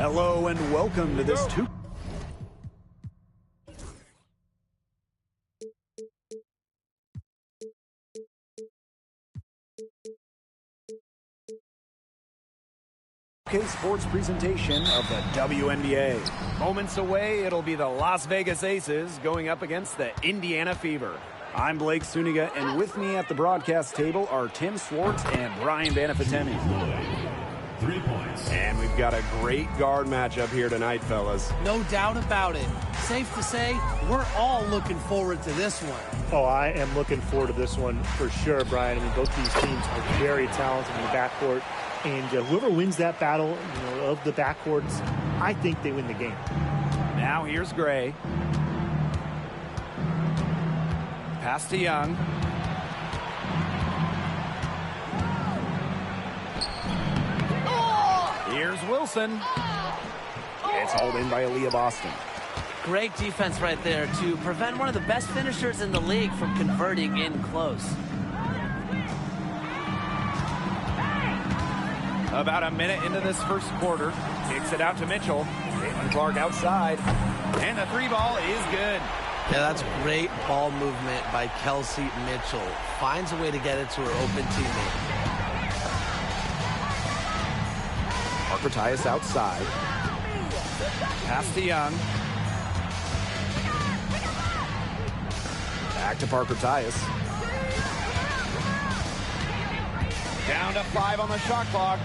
Hello and welcome to this sports presentation of the WNBA. Moments away, it'll be the Las Vegas Aces going up against the Indiana Fever. I'm Blake Suniga, and with me at the broadcast table are Tim Swartz and Brian Banafitemi. 3 points. And we've got a great guard matchup here tonight, fellas. No doubt about it. Safe to say, we're all looking forward to this one. Oh, I am looking forward to this one for sure, Brian. I mean, both these teams are very talented in the backcourt. And whoever wins that battle, of the backcourts, I think they win the game. Now here's Gray. Pass to Young. Here's Wilson. It's hauled in by Aaliyah Boston. Great defense right there to prevent one of the best finishers in the league from converting in close. About a minute into this first quarter. Kicks it out to Mitchell. Caitlin Clark outside. And the three ball is good. Yeah, that's great ball movement by Kelsey Mitchell. Finds a way to get it to her open teammate. Parker Tyus outside. Pass to Young. Back to Parker Tyus. Down to 5 on the shot clock.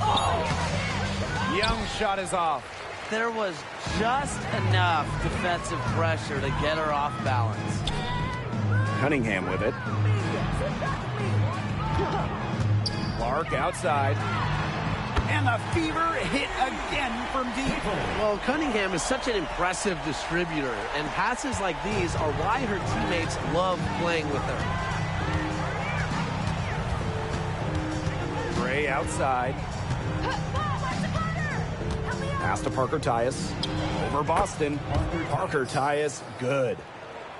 Young's shot is off. There was just enough defensive pressure to get her off balance. Cunningham with it. Clark outside. And the Fever hit again from deep. Well, Cunningham is such an impressive distributor, and passes like these are why her teammates love playing with her. Gray outside. Pass to Parker Tyus. Over Boston. Parker Tyus, good.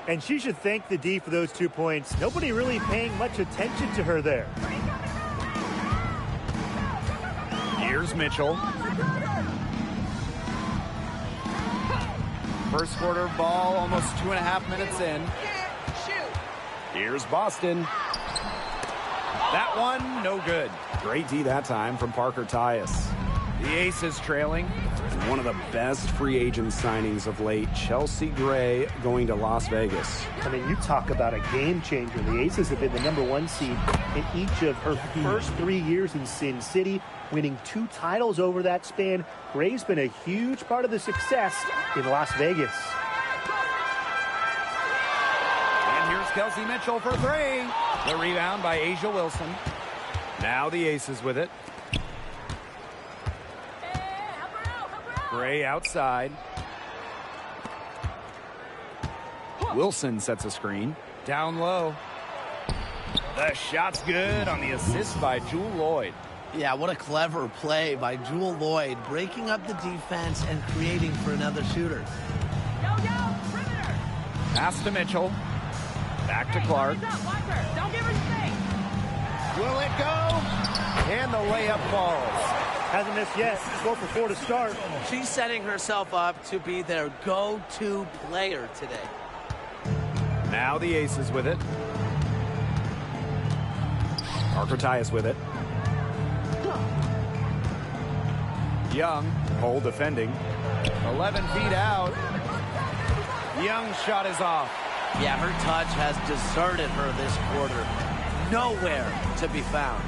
And she should thank the D for those 2 points. Nobody really paying much attention to her there. Here's Mitchell. First quarter ball, almost 2.5 minutes in. Here's Boston. That one, no good. Great D that time from Parker Tyus. The Aces trailing. One of the best free agent signings of late, Chelsea Gray going to Las Vegas. I mean, you talk about a game changer. The Aces have been the #1 seed in each of her first 3 years in Sin City, winning 2 titles over that span. Gray's been a huge part of the success in Las Vegas. And here's Kelsey Mitchell for 3. The rebound by Asia Wilson. Now the Aces with it. Gray outside. Wilson sets a screen. Down low. The shot's good on the assist by Jewel Lloyd. Yeah, what a clever play by Jewel Lloyd, breaking up the defense and creating for another shooter. Pass to Mitchell. Back to Clark. Will it go? And the layup falls. Hasn't missed yet. 4 for 4 to start. She's setting herself up to be their go-to player today. Now the Aces with it. Parker Tyus with it. Young, hole defending. 11 feet out. Young's shot is off. Yeah, her touch has deserted her this quarter. Nowhere to be found.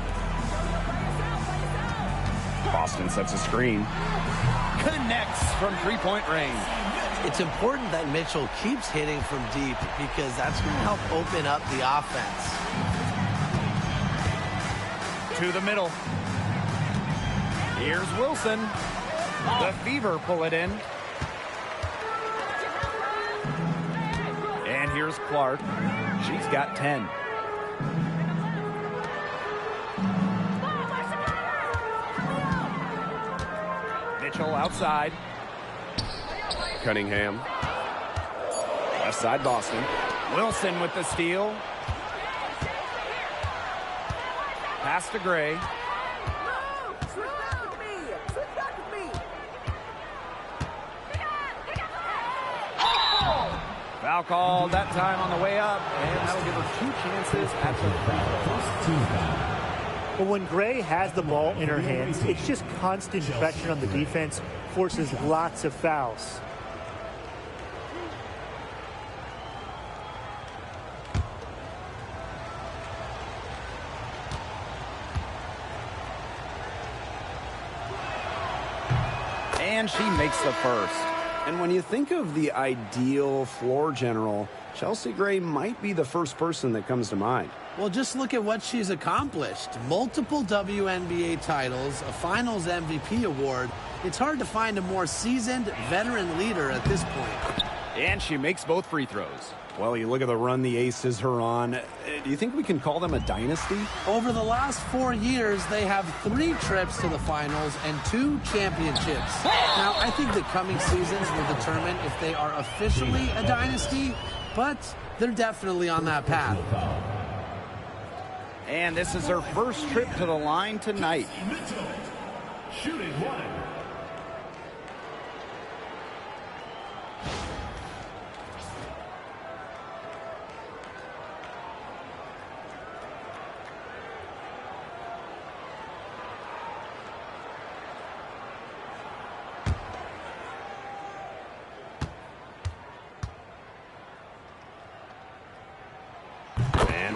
Boston sets a screen. Connects from three-point range. It's important that Mitchell keeps hitting from deep because that's going to help open up the offense. To the middle. Here's Wilson. The Fever pull it in. And here's Clark. She's got 10. Mitchell outside. Cunningham. Left side Boston. Wilson with the steal. Pass to Gray. Foul called that time on the way up, and that'll give her 2 chances at the free throw. But when Gray has the ball in her hands, it's just constant pressure on the defense, forces lots of fouls. And she makes the first. And when you think of the ideal floor general, Chelsea Gray might be the first person that comes to mind. Well, just look at what she's accomplished. Multiple WNBA titles, a Finals MVP award. It's hard to find a more seasoned veteran leader at this point. And she makes both free throws. Well, you look at the run the Aces are on. Do you think we can call them a dynasty? Over the last 4 years, they have 3 trips to the finals and 2 championships. Now, I think the coming seasons will determine if they are officially a dynasty, but they're definitely on that path. And this is her first trip to the line tonight. Shooting 1.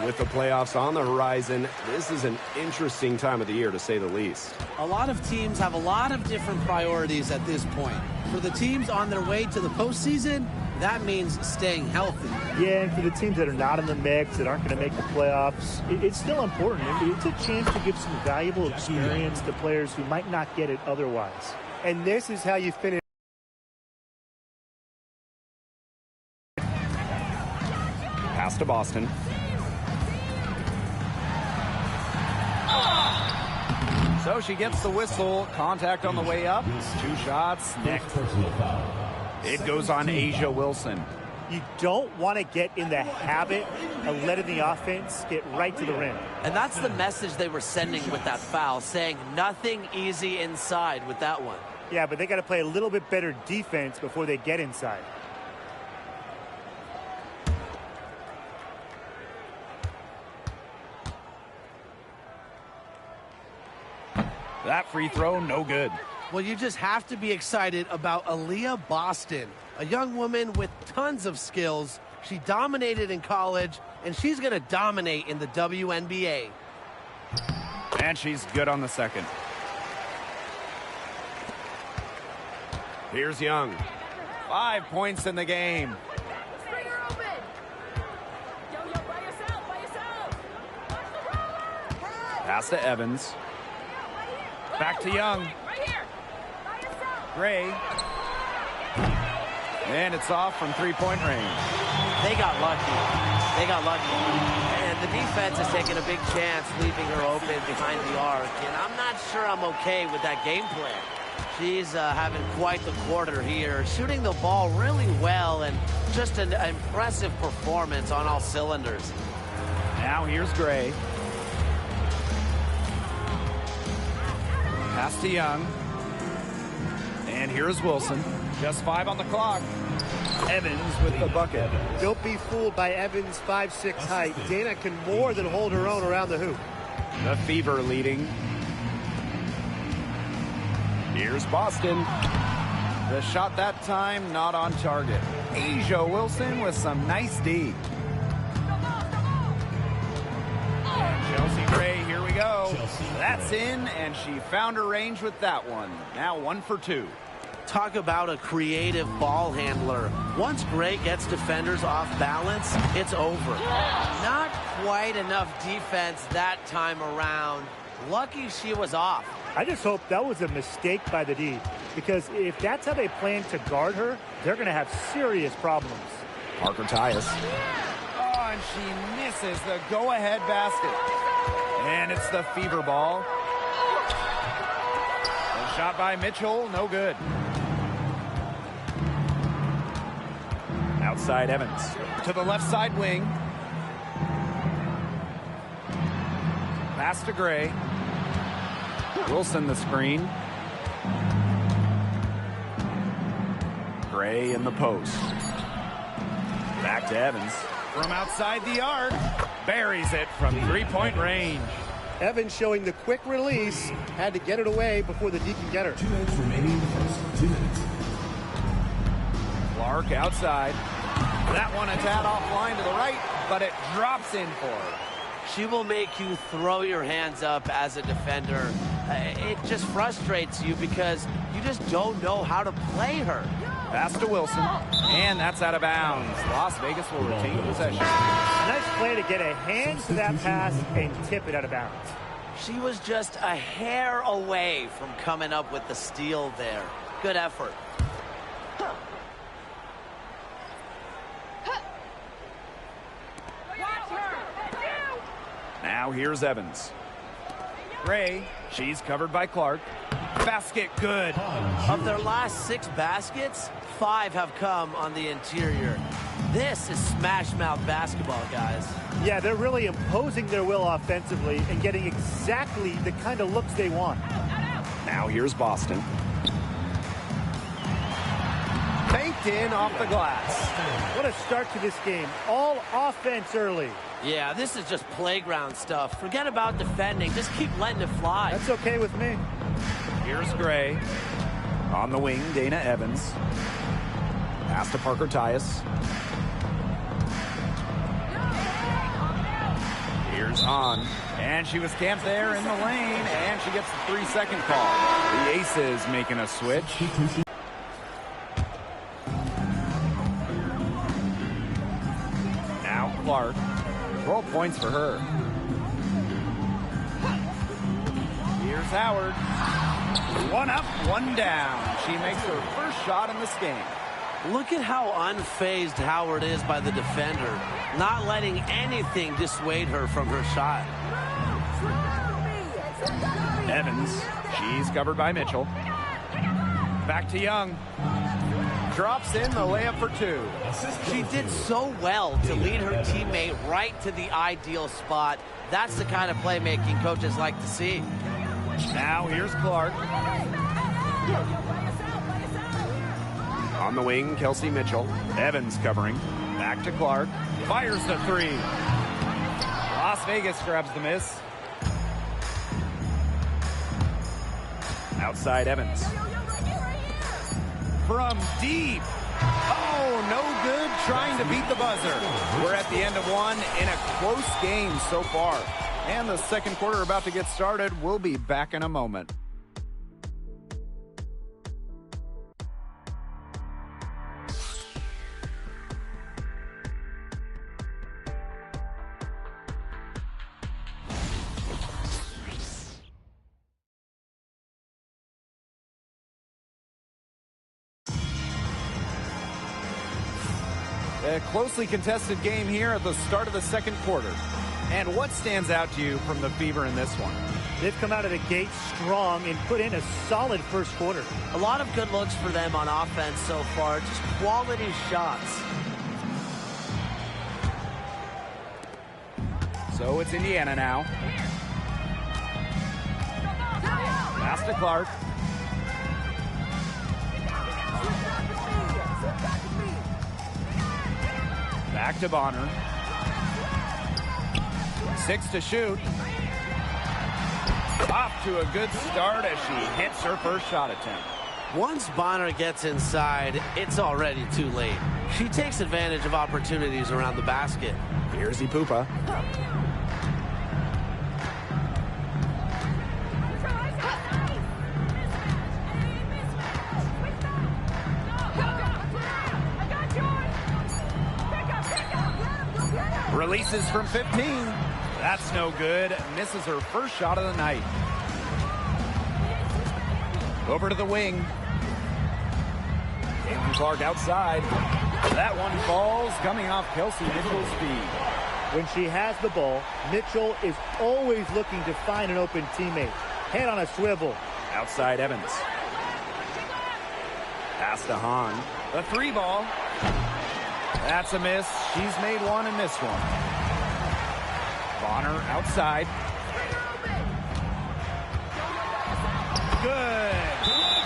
With the playoffs on the horizon, this is an interesting time of the year, to say the least. A lot of teams have a lot of different priorities at this point. For the teams on their way to the postseason, that means staying healthy. Yeah, and for the teams that are not in the mix, that aren't going to make the playoffs, it's still important. It's a chance to give some valuable experience to players who might not get it otherwise. And this is how you finish. Pass to Boston. So she gets the whistle. Contact on the way up. 2 shots. Next. It goes on Asia Wilson. You don't want to get in the habit of letting the offense get right to the rim. And that's the message they were sending with that foul, saying nothing easy inside with that one. Yeah, but they got to play a little bit better defense before they get inside. That free throw, no good. Well, you just have to be excited about Aaliyah Boston, a young woman with tons of skills. She dominated in college, and she's going to dominate in the WNBA. And she's good on the second. Here's Young. 5 points in the game. Pass to Evans. Back to Young. Gray. And it's off from 3-point range. They got lucky. They got lucky. And the defense is taking a big chance, leaving her open behind the arc. And I'm not sure I'm okay with that game plan. She's having quite the quarter here, shooting the ball really well, and just an impressive performance on all cylinders. Now here's Gray. Pass to Young. And here's Wilson. Just 5 on the clock. Evans with the bucket. Don't be fooled by Evans' 5'6" height. Dana can more than hold her own around the hoop. The Fever leading. Here's Boston. The shot that time not on target. Asia Wilson with some nice D. And Chelsea Gray, here we go. That's in, and she found her range with that one. Now 1 for 2. Talk about a creative ball handler. Once Gray gets defenders off balance, it's over. Not quite enough defense that time around. Lucky she was off. I just hope that was a mistake by the D, because if that's how they plan to guard her, they're going to have serious problems. Parker Tyus. Oh, and she misses the go-ahead basket. And it's the Fever ball. A shot by Mitchell, no good. Outside Evans. To the left side wing. Pass to Gray. Wilson the screen. Gray in the post. Back to Evans. From outside the arc. Buries it from three-point range. Evans showing the quick release. Had to get it away before the D can get her. 2 minutes remaining in the first 2 minutes. Clark outside. That one a tad offline to the right, but it drops in for her. She will make you throw your hands up as a defender. It just frustrates you because you just don't know how to play her. Pass to Wilson, and that's out of bounds. Las Vegas will retain possession. A nice play to get a hand to that pass and tip it out of bounds. She was just a hair away from coming up with the steal there. Good effort. Now here's Evans. Gray, she's covered by Clark. Basket good. Of their last 6 baskets, 5 have come on the interior. This is smash mouth basketball, guys. Yeah, they're really imposing their will offensively and getting exactly the kind of looks they want. Now here's Boston. Banked in off the glass. What a start to this game. All offense early. Yeah, this is just playground stuff. Forget about defending. Just keep letting it fly. That's okay with me. Here's Gray. On the wing, Dana Evans. Pass to Parker Tyus. Here's On. And she was camped there in the lane, and she gets the 3-second call. The Aces making a switch. Now Clark. 12 points for her. Here's Howard. 1 up, 1 down. She makes her first shot in this game. Look at how unfazed Howard is by the defender, not letting anything dissuade her from her shot. Evans, she's covered by Mitchell. Back to Young. Drops in the layup for 2. She did so well to lead her teammate right to the ideal spot. That's the kind of playmaking coaches like to see. Now here's Clark. On the wing, Kelsey Mitchell. Evans covering. Back to Clark. Fires the 3. Las Vegas grabs the miss. Outside Evans. From deep. Oh, no good trying to beat the buzzer. We're at the end of one in a close game so far. And the second quarter about to get started. We'll be back in a moment. A closely contested game here at the start of the second quarter. And what stands out to you from the Fever in this one? They've come out of the gate strong and put in a solid first quarter. A lot of good looks for them on offense so far. Just quality shots. So it's Indiana now. Pass to Clark. Back to Bonner. 6 to shoot. Off to a good start as she hits her first shot attempt. Once Bonner gets inside, it's already too late. She takes advantage of opportunities around the basket. Here's Ipupa. Releases from 15. That's no good. Misses her first shot of the night. Over to the wing. Caitlin Clark outside. That one falls, coming off Kelsey Mitchell's feed. When she has the ball, Mitchell is always looking to find an open teammate. Head on a swivel. Outside Evans. Pass to Hahn. The 3 ball. That's a miss. She's made one and missed one. Bonner outside. Good.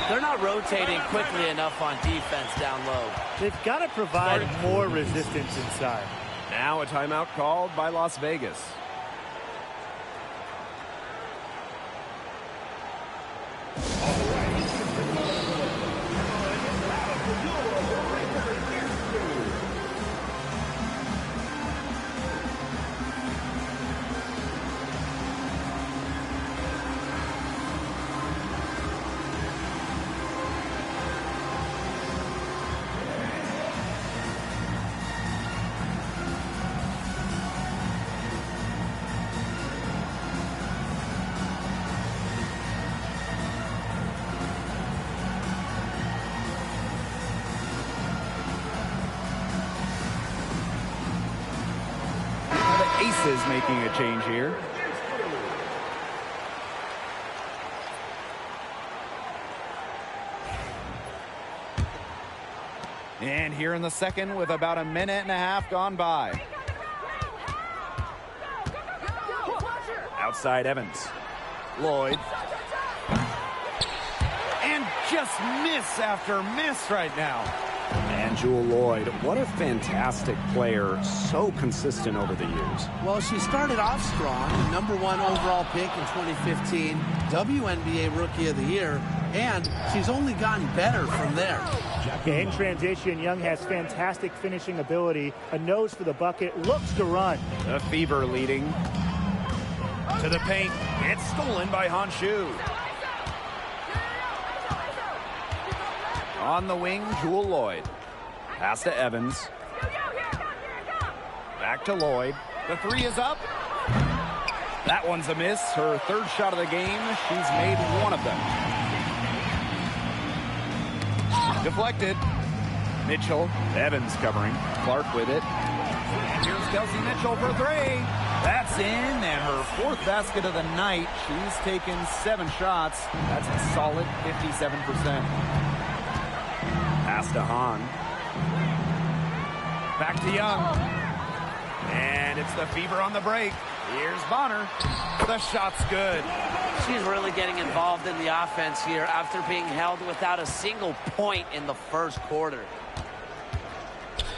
They're not rotating quickly enough on defense down low. They've got to provide more resistance inside. Now a timeout called by Las Vegas. Aces making a change here. And here in the second with about a minute and a half gone by. Outside Evans. Lloyd. And just miss after miss right now. And Jewel Lloyd, what a fantastic player, so consistent over the years. Well, she started off strong, #1 overall pick in 2015, WNBA Rookie of the Year, and she's only gotten better from there. In transition, Young has fantastic finishing ability, a nose for the bucket, looks to run. The Fever leading to the paint. It's stolen by Honshu. On the wing, Jewel Lloyd. Pass to Evans. Back to Lloyd. The three is up. That one's a miss. Her third shot of the game. She's made one of them. Deflected. Mitchell. Evans covering. Clark with it. And here's Kelsey Mitchell for three. That's in, and her fourth basket of the night. She's taken 7 shots. That's a solid 57%. Pass to Hahn. Back to Young. And it's the Fever on the break. Here's Bonner. The shot's good. She's really getting involved in the offense here after being held without a single point in the first quarter.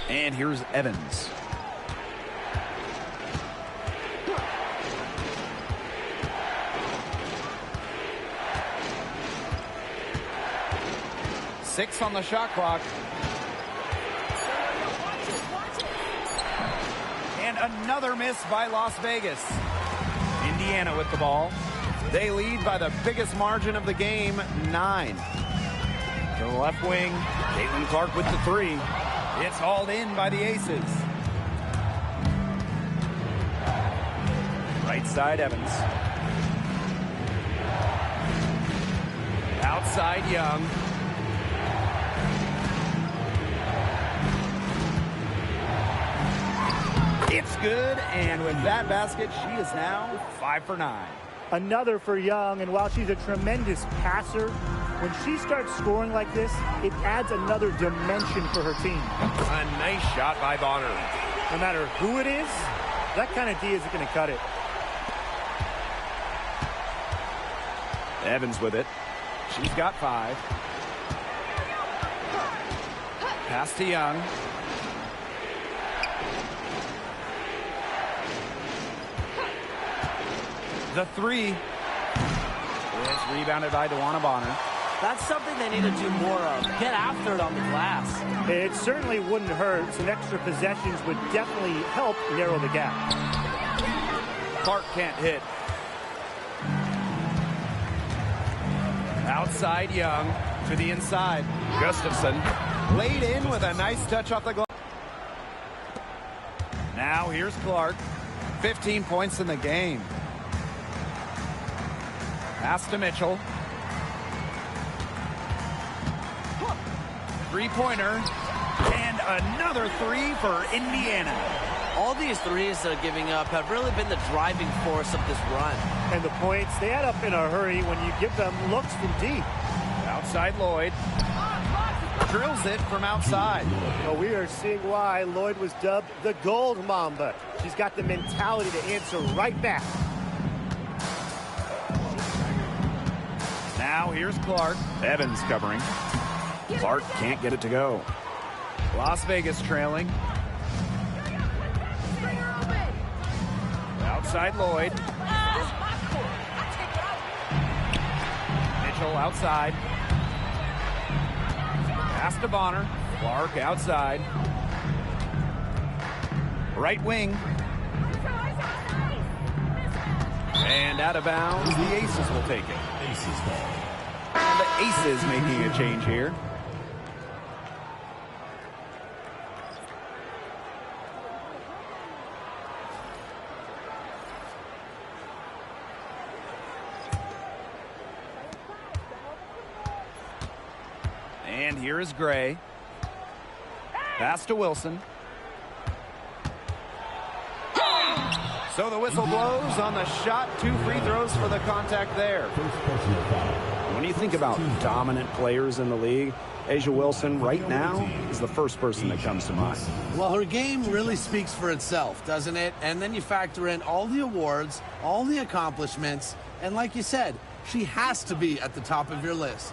And here's Evans. Six on the shot clock. And another miss by Las Vegas. Indiana with the ball. They lead by the biggest margin of the game, 9. To the left wing, Caitlin Clark with the three. It's hauled in by the Aces. Right side, Evans. Outside, Young. It's good, and with that basket, she is now 5 for 9. Another for Young, and while she's a tremendous passer, when she starts scoring like this, it adds another dimension for her team. A nice shot by Bonner. No matter who it is, that kind of D isn't going to cut it. Evans with it. She's got 5. Pass to Young. The three is rebounded by DeWanna Bonner. That's something they need to do more of. Get after it on the glass. It certainly wouldn't hurt. Some extra possessions would definitely help narrow the gap. Clark can't hit. Outside Young to the inside. Gustafson laid in with a nice touch off the glass. Now here's Clark. 15 points in the game. Pass to Mitchell. Three-pointer. And another three for Indiana. All these threes they're giving up have really been the driving force of this run. And the points, they add up in a hurry when you give them looks from deep. Outside Lloyd. Drills it from outside. Well, we are seeing why Lloyd was dubbed the Gold Mamba. She's got the mentality to answer right back. Now here's Clark. Evans covering. Clark can't get it to go. Las Vegas trailing. Outside Lloyd. Mitchell outside. Pass to Bonner. Clark outside. Right wing. And out of bounds. The Aces will take it. Aces ball. And the Aces making a change here. And here is Gray. Pass to Wilson. So the whistle blows on the shot. 2 free throws for the contact there. First personal foul. When you think about dominant players in the league, A'ja Wilson right now is the first person that comes to mind. Well, her game really speaks for itself, doesn't it? And then you factor in all the awards, all the accomplishments, and like you said, she has to be at the top of your list.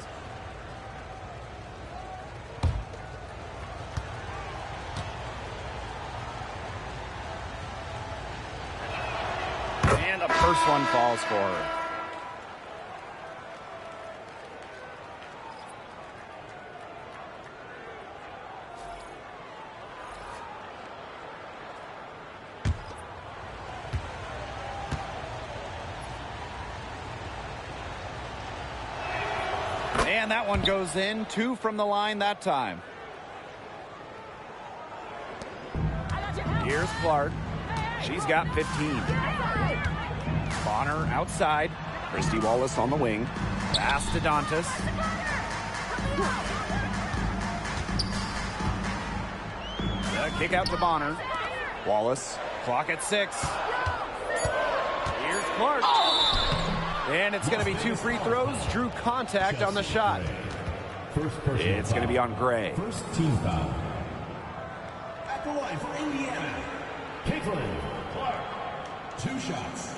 And the first one falls for her. And that one goes in. 2 from the line that time. Here's Clark. She's got 15. Bonner outside. Christy Wallace on the wing. Pass to Dantas. The kick out to Bonner. Wallace. Clock at 6. Here's Clark. And it's going to be 2 free throws. Drew contact on the shot. First personal It's going to be on Gray. First team foul. At the line for Indiana, Caitlin Clark. 2 shots.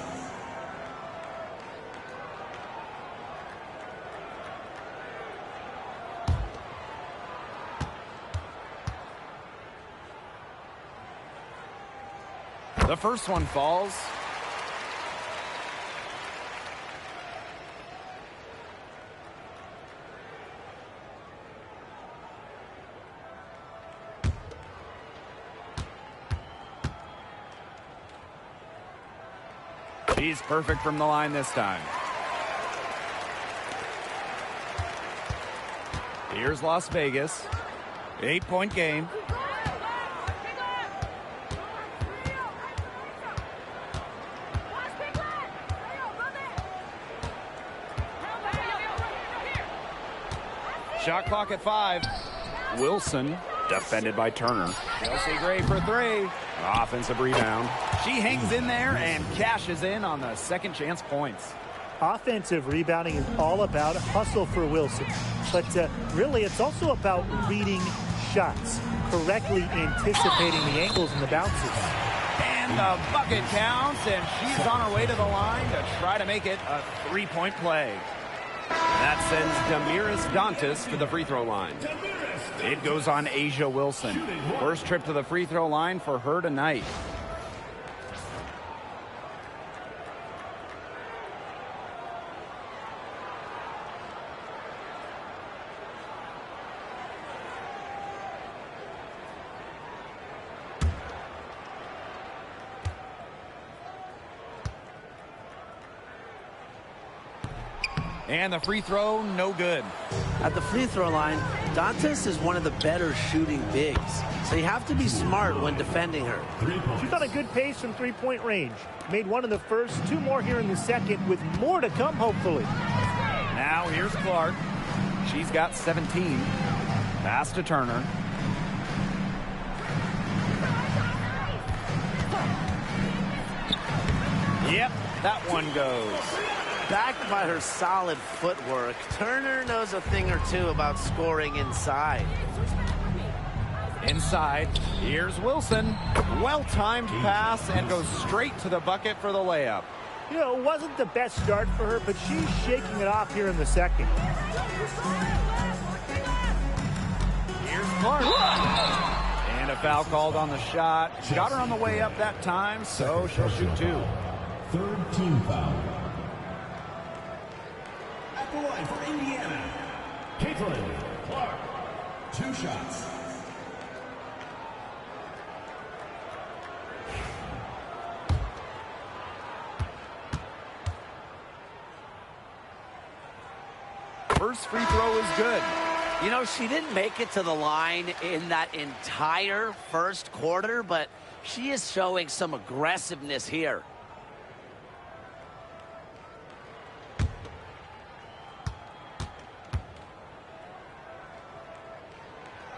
The first one falls. She's perfect from the line this time. Here's Las Vegas. 8-point game. Shot clock at 5. Wilson, defended by Turner. Chelsea Gray for 3. Offensive rebound. She hangs in there and cashes in on the second chance points. Offensive rebounding is all about hustle for Wilson. But really, it's also about reading shots, correctly anticipating the angles and the bounces. And the bucket counts, and she's on her way to the line to try to make it a 3-point play. That sends Damiris Dantas to the free throw line. It goes on A'ja Wilson. First trip to the free throw line for her tonight. And the free throw, no good. At the free throw line, Dantas is one of the better shooting bigs, so you have to be smart when defending her. She's on a good pace from three-point range. Made one in the first, 2 more here in the second, with more to come, hopefully. Now here's Clark. She's got 17. Pass to Turner. Yep, that one goes. Backed by her solid footwork, Turner knows a thing or two about scoring inside. Inside, here's Wilson. Well-timed pass and goes straight to the bucket for the layup. You know, it wasn't the best start for her, but she's shaking it off here in the second. Here's Clark. And a foul called on the shot. Got her on the way up that time, so she'll shoot 2. Third team foul. At the line for Indiana, Caitlin Clark. 2 shots. First free throw is good. You know, she didn't make it to the line in that entire first quarter, but she is showing some aggressiveness here.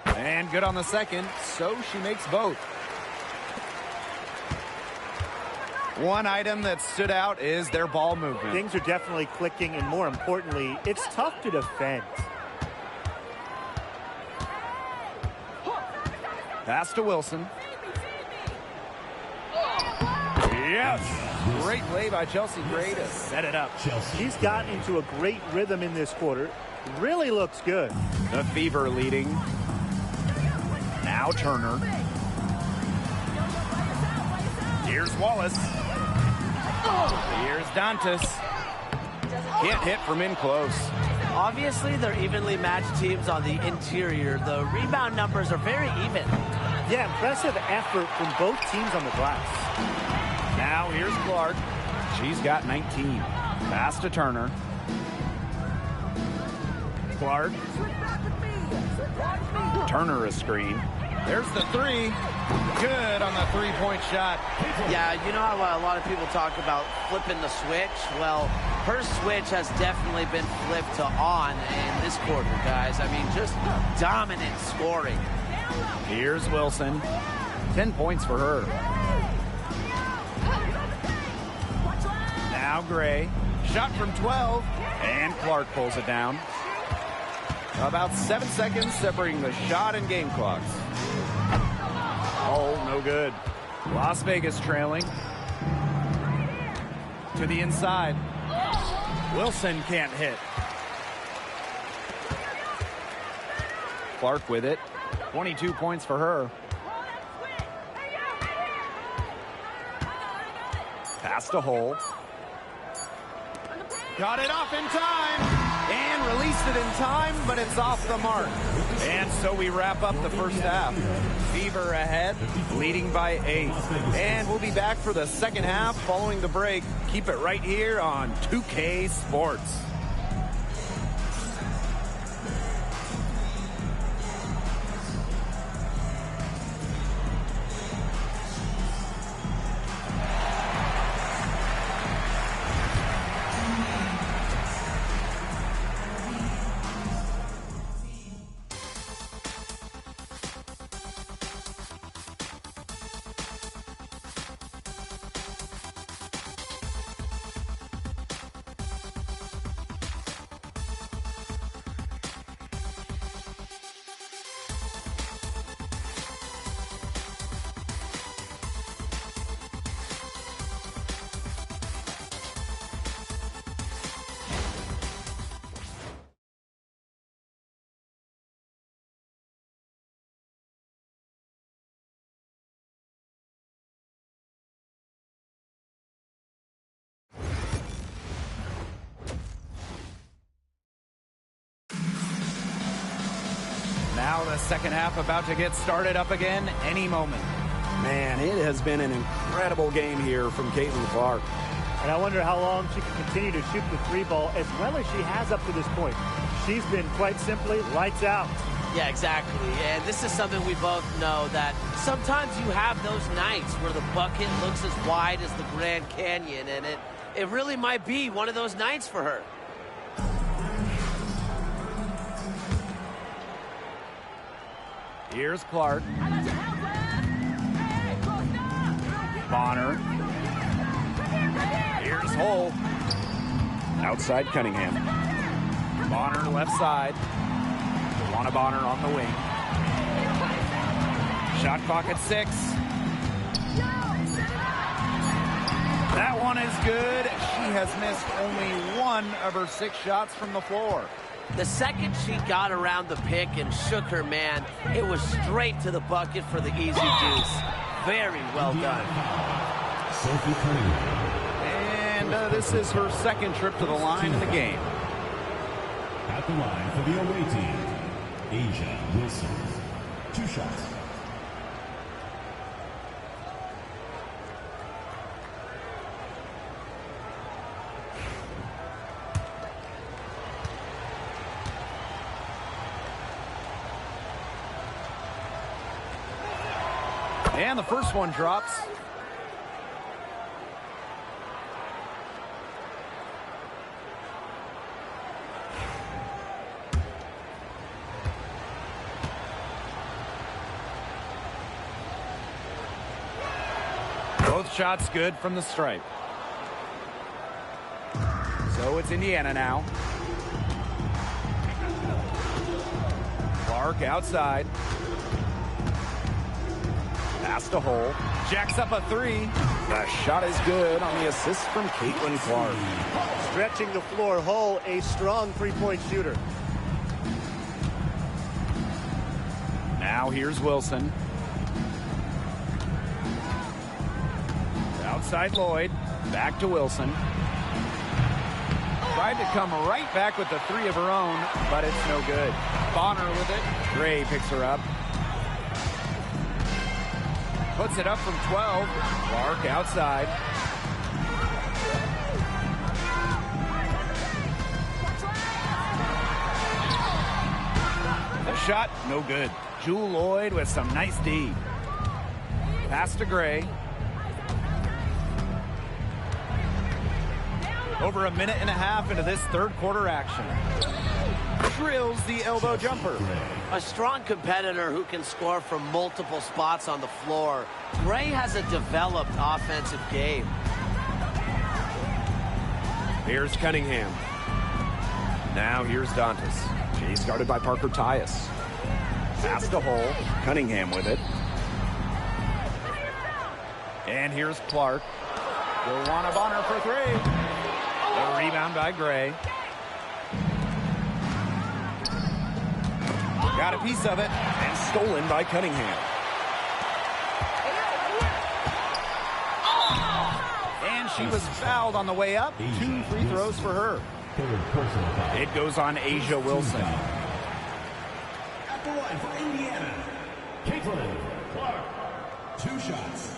And good on the second, so she makes both. One item that stood out is their ball movement. Things are definitely clicking, and more importantly, it's tough to defend. Pass to Wilson. Yes! Great play by Chelsea Gray to set it up. She's gotten into a great rhythm in this quarter. Really looks good. The Fever leading. Now Turner. Here's Wallace. Here's Dantas. Can't hit from in close. Obviously, they're evenly matched teams on the interior. The rebound numbers are very even. Yeah, impressive effort from both teams on the glass. Now here's Clark. She's got 19. Pass to Turner. Clark. Turner a screen. There's the 3. Good on the 3-point shot. Yeah, you know how a lot of people talk about flipping the switch? Well, her switch has definitely been flipped to on in this quarter, guys. I mean, just dominant scoring. Here's Wilson. 10 points for her. Now Gray. Shot from 12. And Clark pulls it down. About 7 seconds separating the shot and game clocks. Oh, no good. Las Vegas trailing. To the inside. Wilson can't hit. Clark with it. 22 points for her. Pass to Hole. Got it off in time. And released it in time, but it's off the mark. And so we wrap up the first half. Fever ahead, leading by 8. And we'll be back for the second half following the break. Keep it right here on 2K Sports. Now the second half about to get started up again any moment. Man, it has been an incredible game here from Caitlin Clark. And I wonder how long she can continue to shoot the 3 ball as well as she has up to this point. She's been quite simply lights out. Yeah, exactly. And this is something we both know, that sometimes you have those nights where the bucket looks as wide as the Grand Canyon, and it really might be one of those nights for her. Here's Clark. Bonner. Here's Hole. Outside Cunningham. Bonner left side. Luana Bonner on the wing. Shot clock at 6. That one is good. She has missed only 1 of her 6 shots from the floor. The second she got around the pick and shook her man, it was straight to the bucket for the easy deuce. Very well done. Sophie Cunningham. And this is her second trip to the line in the game. At the line for the away team, Asia Wilson. 2 shots. And the first one drops. Both shots good from the stripe. So it's Indiana now. Clark outside. Pass to Hole. Jacks up a 3. The shot is good on the assist from Caitlin Clark. Stretching the floor, Hull, a strong three-point shooter. Now here's Wilson. Outside Lloyd. Back to Wilson. Tried to come right back with the 3 of her own, but it's no good. Bonner with it. Gray picks her up. Puts it up from 12. Clark outside. The shot, no good. Jewel Lloyd with some nice D. Pass to Gray. Over a minute and a half into this third quarter action. Drills the elbow jumper. A strong competitor who can score from multiple spots on the floor. Gray has a developed offensive game. Here's Cunningham. Now here's Dantas. She's guarded by Parker Tyus. Pass to Hole. Cunningham with it. And here's Clark. Joanna Bonner for 3. The rebound by Gray. Got a piece of it. And stolen by Cunningham. And she was fouled on the way up. 2 free throws for her. It goes on Asia Wilson. At the line for Indiana, Caitlin Clark. 2 shots.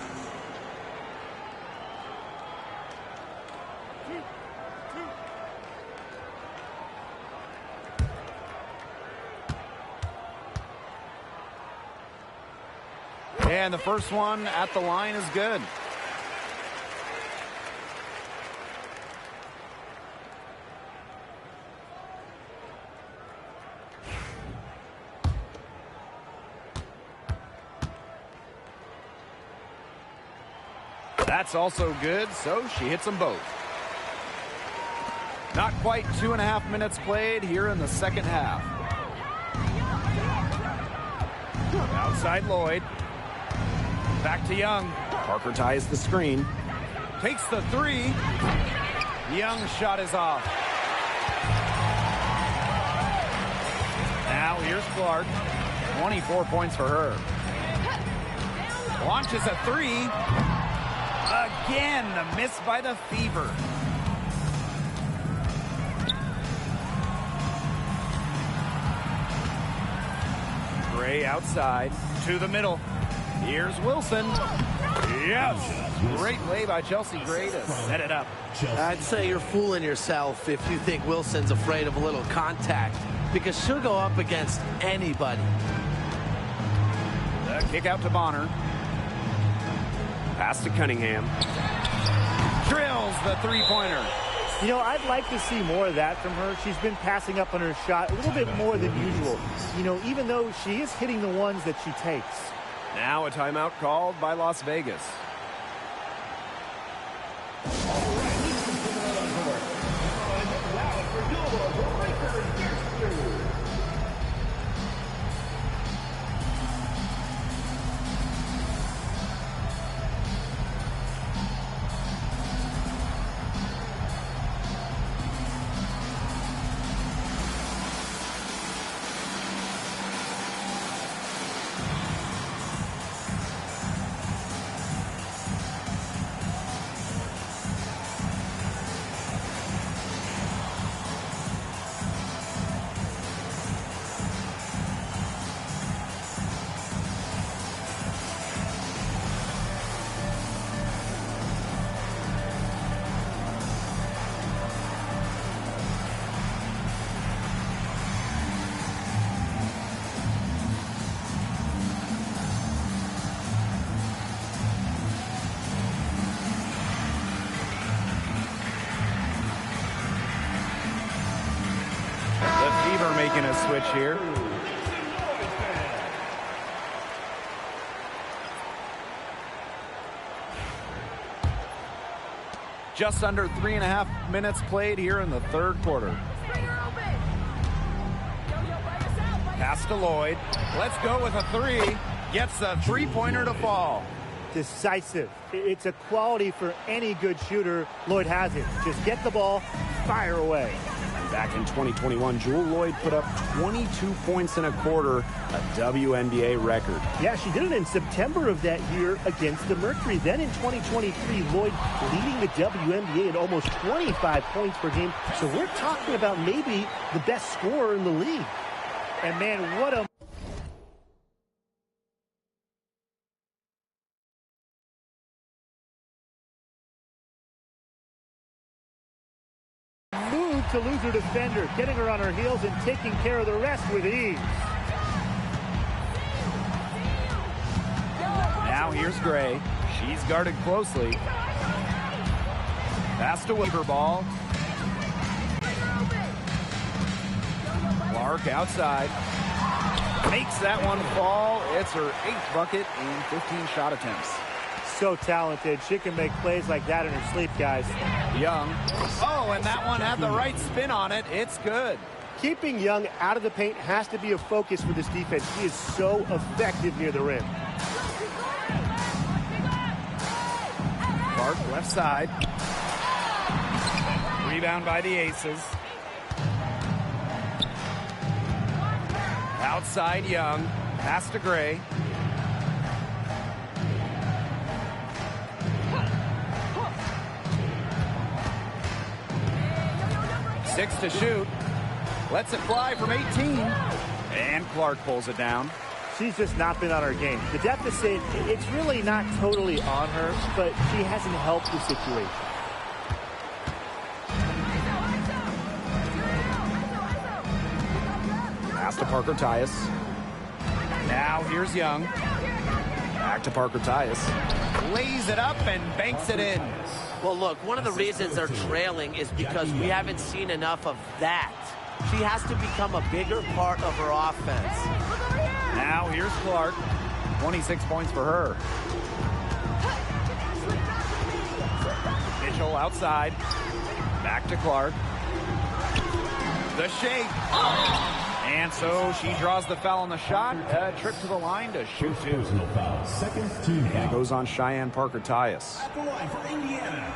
And the first one at the line is good. That's also good, so she hits them both. Not quite 2.5 minutes played here in the second half. Outside Lloyd. Back to Young. Parker ties the screen. Takes the 3. Young's shot is off. Now here's Clark. 24 points for her. Launches a 3. Again, the miss by the Fever. Gray outside to the middle. Here's Wilson. Yes. Great play by Chelsea Gray to set it up. I'd say you're fooling yourself if you think Wilson's afraid of a little contact, because she'll go up against anybody. The kick out to Bonner. Pass to Cunningham. Drills the 3-pointer. You know, I'd like to see more of that from her. She's been passing up on her shot a little bit more than usual. You know, even though she is hitting the ones that she takes. Now a timeout called by Las Vegas. We're making a switch here. Just under 3.5 minutes played here in the third quarter. Pass to Lloyd. Let's go with a three. Gets a three-pointer to fall. Decisive. It's a quality for any good shooter. Lloyd has it. Just get the ball, fire away. Back in 2021, Jewel Lloyd put up 22 points in a quarter, a WNBA record. Yeah, she did it in September of that year against the Mercury. Then in 2023, Lloyd leading the WNBA at almost 25 points per game. So we're talking about maybe the best scorer in the league. And man, what a move to lose her defender, getting her on her heels and taking care of the rest with ease. Now here's Gray. She's guarded closely. Pass to Weaver ball. Clark outside. Makes that one fall. It's her 8th bucket in 15 shot attempts. So talented. She can make plays like that in her sleep, guys. Young. Oh, and that one had the right spin on it. It's good. Keeping Young out of the paint has to be a focus for this defense. She is so effective near the rim. Clark left side. Rebound by the Aces. Outside Young. Pass to Gray. Six to shoot. Lets it fly from 18. And Clark pulls it down. She's just not been on her game. The deficit, it's really not totally on her, but she hasn't helped the situation. Pass to Parker Tyus. Now here's Young. Back to Parker Tyus. Lays it up and banks it in. Well, look, one of the reasons they're trailing is because we haven't seen enough of that. She has to become a bigger part of her offense. Now here's Clark. 26 points for her. Mitchell outside. Back to Clark. The shake. And so she draws the foul on the shot. A trip to the line to shoot two. Personal foul. Second team And it foul. goes on Cheyenne Parker Tyus. At the line for Indiana,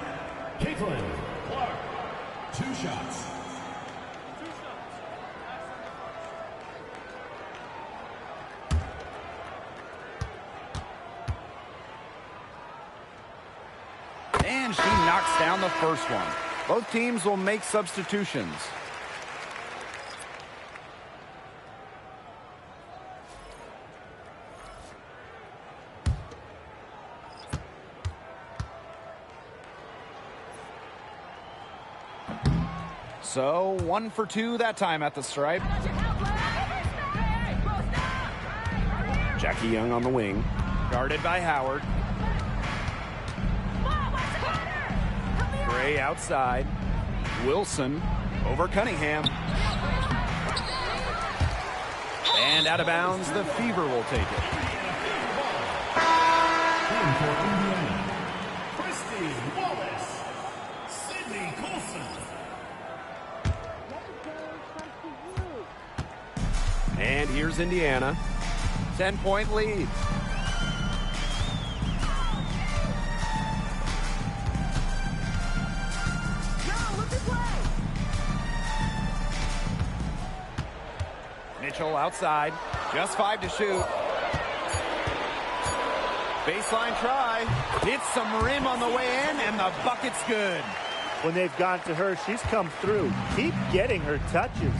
Caitlin Clark. 2 shots. And she knocks down the first one. Both teams will make substitutions. So 1 for 2 that time at the stripe. Jackie Young on the wing. Guarded by Howard. Gray outside. Wilson over Cunningham. And out of bounds, the Fever will take it. In for Indiana, Christy Wallace. Sydney Colson. And here's Indiana. 10-point lead. Mitchell outside. Just 5 to shoot. Baseline try. Hits some rim on the way in, and the bucket's good. When they've gone to her, she's come through. Keep getting her touches.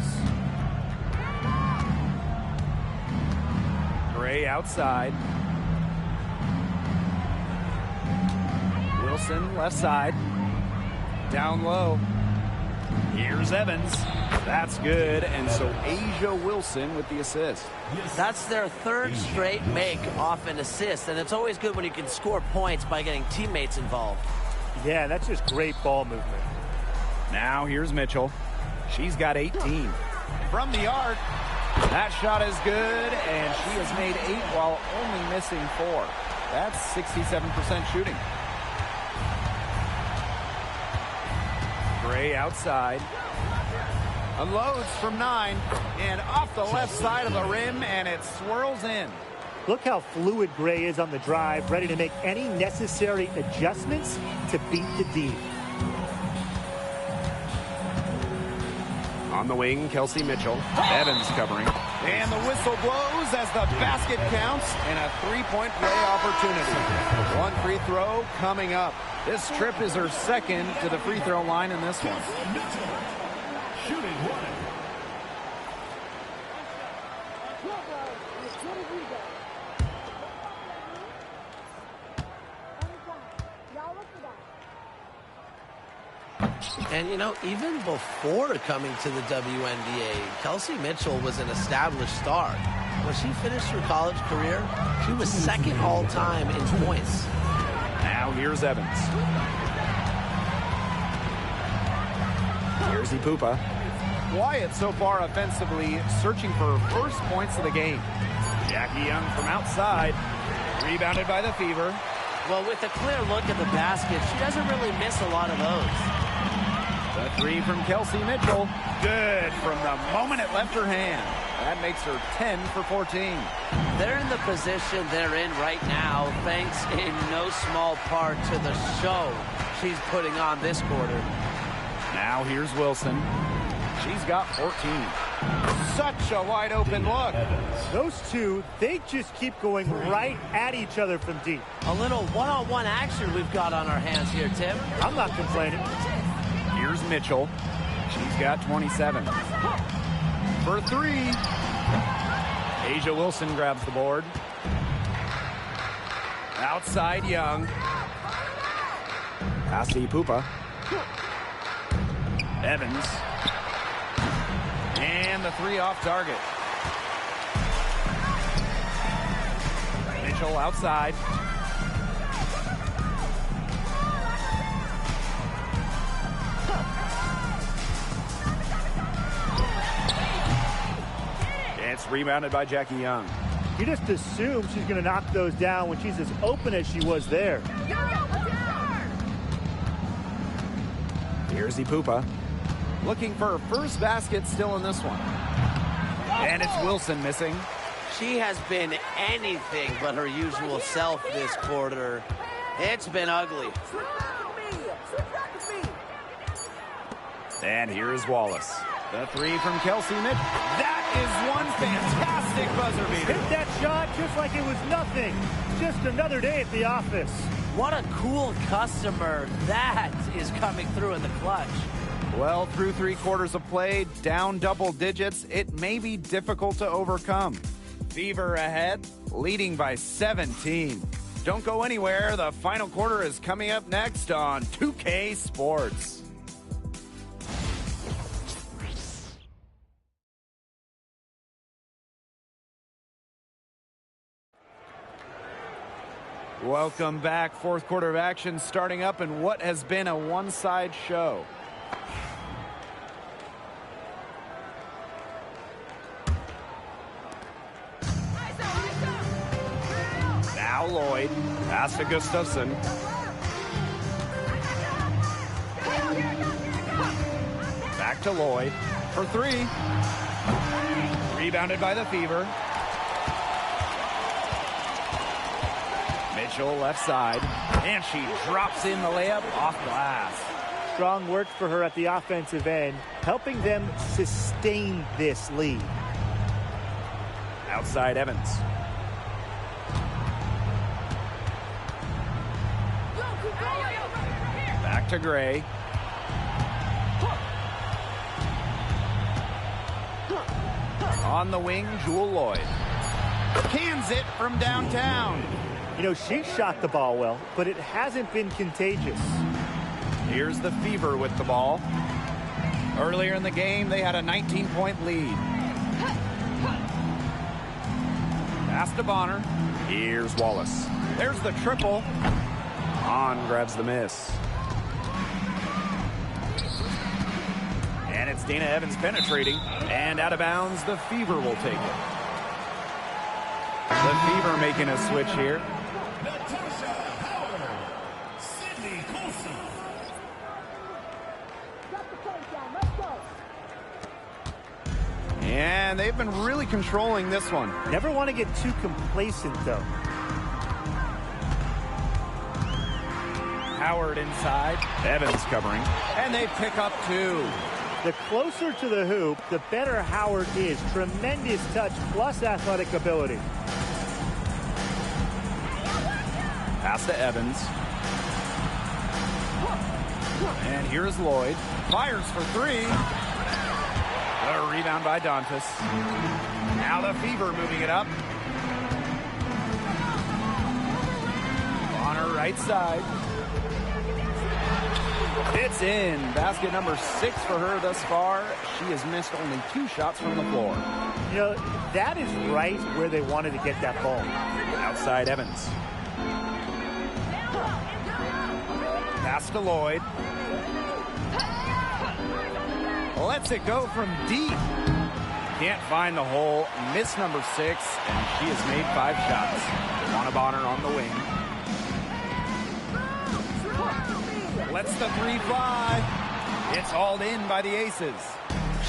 Gray outside. Wilson left side. Down low. Here's Evans. That's good. And so Asia Wilson with the assist. That's their third straight make off an assist, and it's always good when you can score points by getting teammates involved. Yeah, that's just great ball movement. Now here's Mitchell. She's got 18. from the arc. That shot is good, and she has made 8 while only missing 4. That's 67% shooting. Gray outside. Unloads from 9, and off the left side of the rim, and it swirls in. Look how fluid Gray is on the drive, ready to make any necessary adjustments to beat the D. On the wing, Kelsey Mitchell. Evans covering. And the whistle blows as the basket counts and a 3-point play opportunity. 1 free throw coming up. This trip is her second to the free throw line in this one. Shooting 1. And, you know, even before coming to the WNBA, Kelsey Mitchell was an established star. When she finished her college career, she was second all-time in points. Now here's Evans. Here's Ipupa. Wyatt so far offensively searching for first points of the game. Jackie Young from outside. Rebounded by the Fever. Well, with a clear look at the basket, she doesn't really miss a lot of those. The 3 from Kelsey Mitchell. Good from the moment it left her hand. That makes her 10 for 14. They're in the position they're in right now, thanks in no small part to the show she's putting on this quarter. Now here's Wilson. She's got 14. Such a wide open look. Those two, they just keep going right at each other from deep. A little one-on-one action we've got on our hands here, Tim. I'm not complaining. Here's Mitchell. She's got 27. For 3. Asia Wilson grabs the board. Outside Young. Pass to Ipupa. Evans. And the 3 off target. Mitchell outside. It's rebounded by Jackie Young. You just assume she's going to knock those down when she's as open as she was there. Here's Ipupa. Looking for her first basket still in this one. And it's Wilson missing. She has been anything but her usual self this quarter. It's been ugly. And here is Wallace. The 3 from Kelsey Mitchell. That is one fantastic buzzer beater. Hit that shot just like it was nothing. Just another day at the office. What a cool customer that is coming through in the clutch. Well, through 3 quarters of play, down double digits, it may be difficult to overcome. Fever ahead, leading by 17. Don't go anywhere. The final quarter is coming up next on 2K Sports. Welcome back. 4th quarter of action starting up in what has been a one-side show. Now Lloyd. Pass to Gustafson. Back to Lloyd for 3. Rebounded by the Fever. Mitchell left side, and she drops in the layup off glass. Strong work for her at the offensive end, helping them sustain this lead. Outside Evans. Back to Gray. On the wing, Jewel Lloyd. Cans it from downtown. You know, she shot the ball well, but it hasn't been contagious. Here's the Fever with the ball. Earlier in the game, they had a 19-point lead. Pass to Bonner. Here's Wallace. There's the triple. Hahn grabs the miss. And it's Dana Evans penetrating. And out of bounds, the Fever will take it. The Fever making a switch here. And they've been really controlling this one. Never want to get too complacent, though. Howard inside. Evans covering. And they pick up 2. The closer to the hoop, the better Howard is. Tremendous touch plus athletic ability. Pass to Evans. And here's Lloyd. Fires for 3. A rebound by Dantas. Now the Fever moving it up. On her right side. It's in. Basket number 6 for her thus far. She has missed only 2 shots from the floor. You know, that is right where they wanted to get that ball. Outside Evans. Pass to Lloyd. Lets it go from deep. Can't find the hole. Miss number 6, and she has made 5 shots. Juana Bonner on the wing. Lets the 3 fly. It's hauled in by the Aces.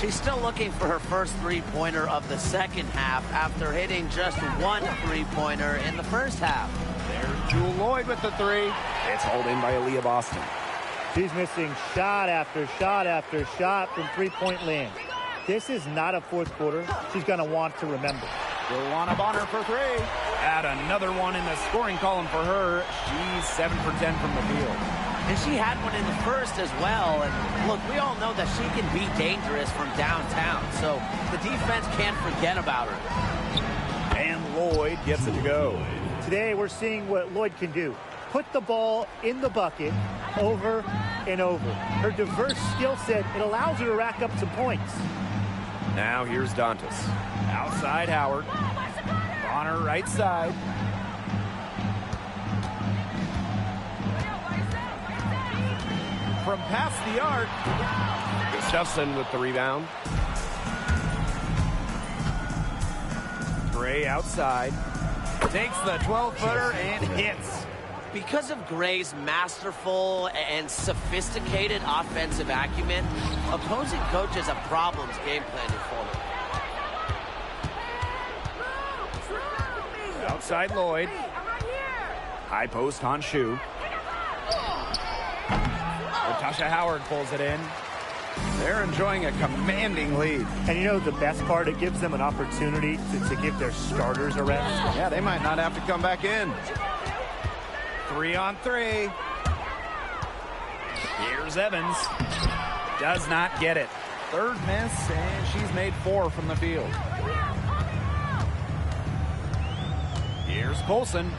She's still looking for her first three-pointer of the second half after hitting just 1 three-pointer in the first half. There's Jewel Lloyd with the 3. It's hauled in by Aaliyah Boston. She's missing shot after shot after shot from three-point land. This is not a fourth quarter she's going to want to remember. Juana Bonner for 3. Add another one in the scoring column for her. She's 7 for 10 from the field. And she had one in the first as well. And look, we all know that she can be dangerous from downtown. So the defense can't forget about her. And Lloyd gets it to go. Today we're seeing what Lloyd can do. Put the ball in the bucket over and over. Her diverse skill set, it allows her to rack up some points. Now here's Dantas. Outside Howard. Bonner right side. From past the arc. Gustafson with the rebound. Gray outside. Takes the 12-footer and hits. Because of Gray's masterful and sophisticated offensive acumen, opposing coaches have problems game planning for her. Outside Lloyd. High post Honshu. Natasha Howard pulls it in. They're enjoying a commanding lead. And you know the best part, it gives them an opportunity to give their starters a rest. Yeah, they might not have to come back in. 3 on 3. Here's Evans. Does not get it. Third miss, and she's made 4 from the field. Here's Colson.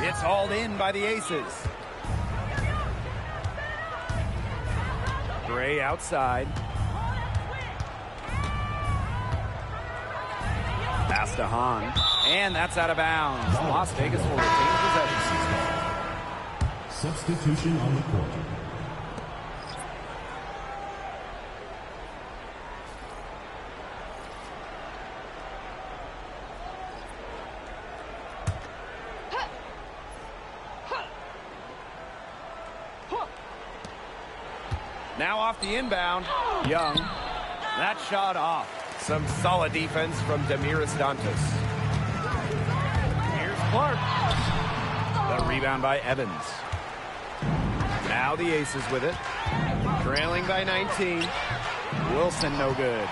It's hauled in by the Aces. Gray outside. Pass to Hahn. And that's out of bounds. Las Vegas will retain possession. Substitution on the court. Now off the inbound. Young. That shot off. Some solid defense from Damiris Dantas. Here's Clark. The rebound by Evans. Now the Aces with it. Trailing by 19. Wilson no good.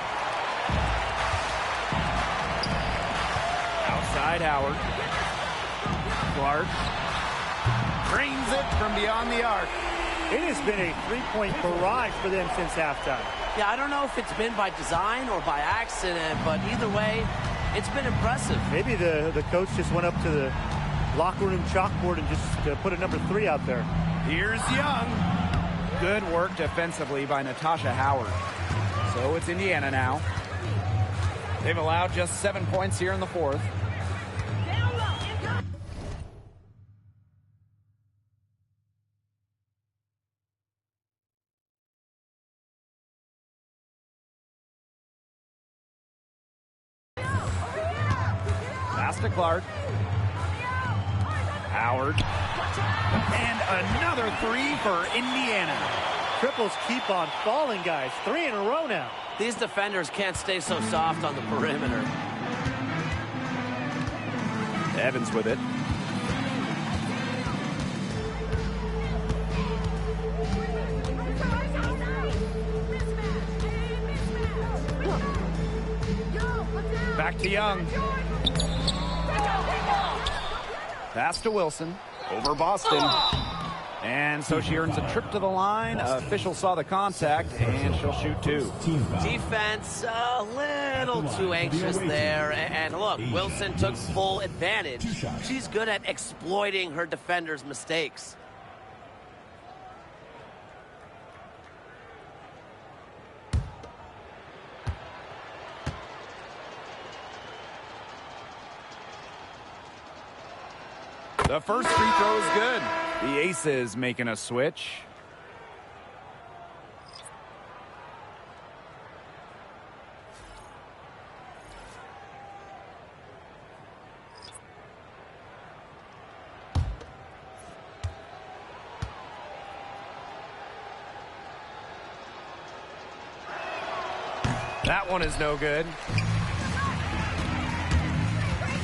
Outside Howard. Clark. Drains it from beyond the arc. It has been a three-point barrage for them since halftime. Yeah, I don't know if it's been by design or by accident, but either way, it's been impressive. Maybe the coach just went up to the locker room chalkboard and just put a number 3 out there. Here's Young. Good work defensively by Natasha Howard. So it's Indiana now. They've allowed just 7 points here in the fourth. to Clark. Howard. And another three for Indiana. Triples keep on falling, guys. 3 in a row now. These defenders can't stay so soft on the perimeter. Evans with it. Back to Young. Pass to Wilson. Over Boston. And so she earns a trip to the line. Official saw the contact, and she'll shoot 2. Defense a little too anxious there. And look, Wilson took full advantage. She's good at exploiting her defenders' mistakes. The first free throw is good. The Aces making a switch. That one is no good.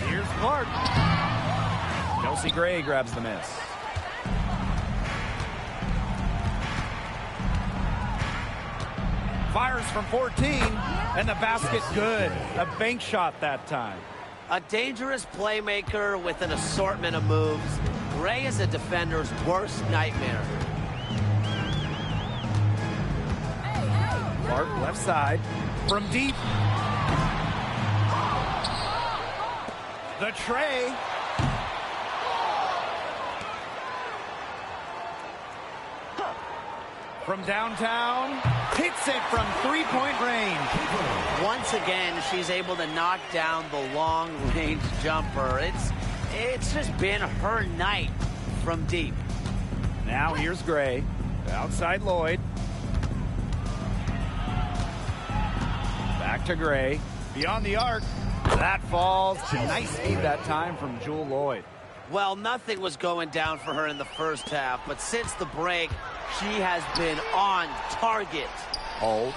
Here's Clark. Chelsea Gray grabs the miss. Fires from 14, and the basket good. A bank shot that time. A dangerous playmaker with an assortment of moves. Gray is a defender's worst nightmare. Clark left side from deep. The tray. From downtown, hits it from three-point range. Once again, she's able to knock down the long-range jumper. It's just been her night from deep. Now here's Gray. Outside Lloyd. Back to Gray. Beyond the arc. That falls. Nice feed that time from Jewel Lloyd. Well, nothing was going down for her in the first half, but since the break, she has been on target. Hold.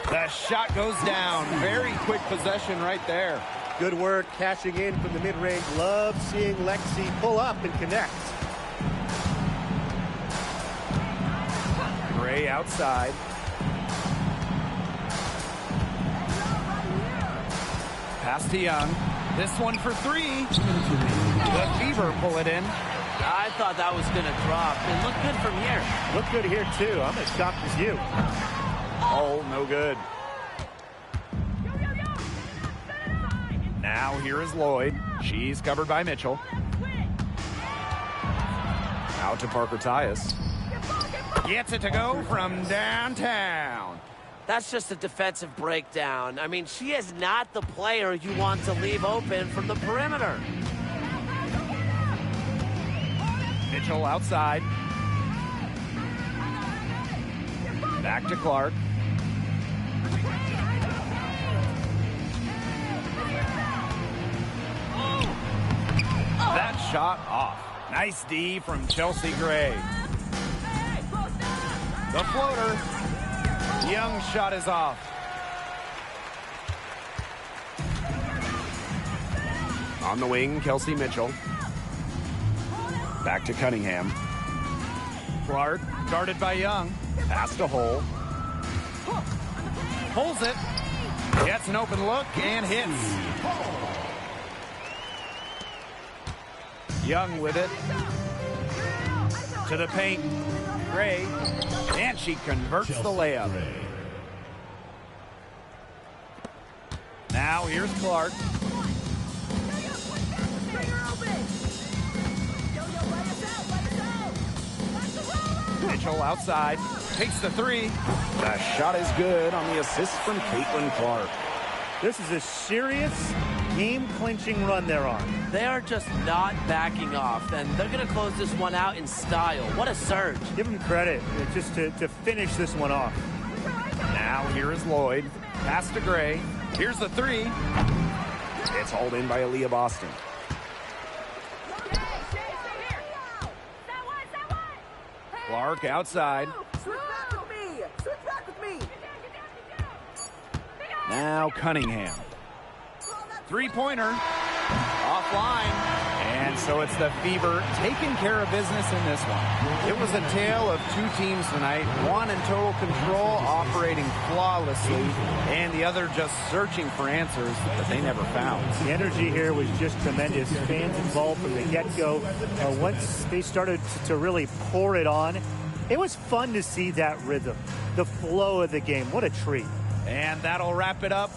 The shot goes down. Very quick possession right there. Good work cashing in from the mid-range. Love seeing Lexi pull up and connect. Gray outside. Pass to Young. This one for 3. The Fever pull it in. I thought that was going to drop. It looked good from here. Looked good here, too. I'm as shocked as you. Oh, no good. Now here is Lloyd. She's covered by Mitchell. Out to Parker Tyus. Gets it to go from downtown. That's just a defensive breakdown. I mean, she is not the player you want to leave open from the perimeter. Mitchell outside. Back to Clark. That shot off. Nice D from Chelsea Gray. The floater. Young's shot is off. On the wing, Kelsey Mitchell. Back to Cunningham. Clark, guarded by Young. Pass to Hole. Pulls it. Gets an open look and hits. Young with it. To the paint. Gray. And she converts the layup. Now here's Clark. Mitchell outside. Takes the 3. The shot is good on the assist from Caitlin Clark. This is a serious game-clinching run they're on. They are just not backing off, and they're going to close this one out in style. What a surge. Give them credit just to finish this one off. Now here is Lloyd. Pass to Gray. Here's the 3. It's hauled in by Aaliyah Boston. Clark outside. Now Cunningham. Three-pointer. Offline. And so it's the Fever taking care of business in this one. It was a tale of two teams tonight. One in total control, operating flawlessly, and the other just searching for answers that they never found. The energy here was just tremendous. Fans involved from the get-go. Once they started to really pour it on, it was fun to see that rhythm, the flow of the game. What a treat. And that'll wrap it up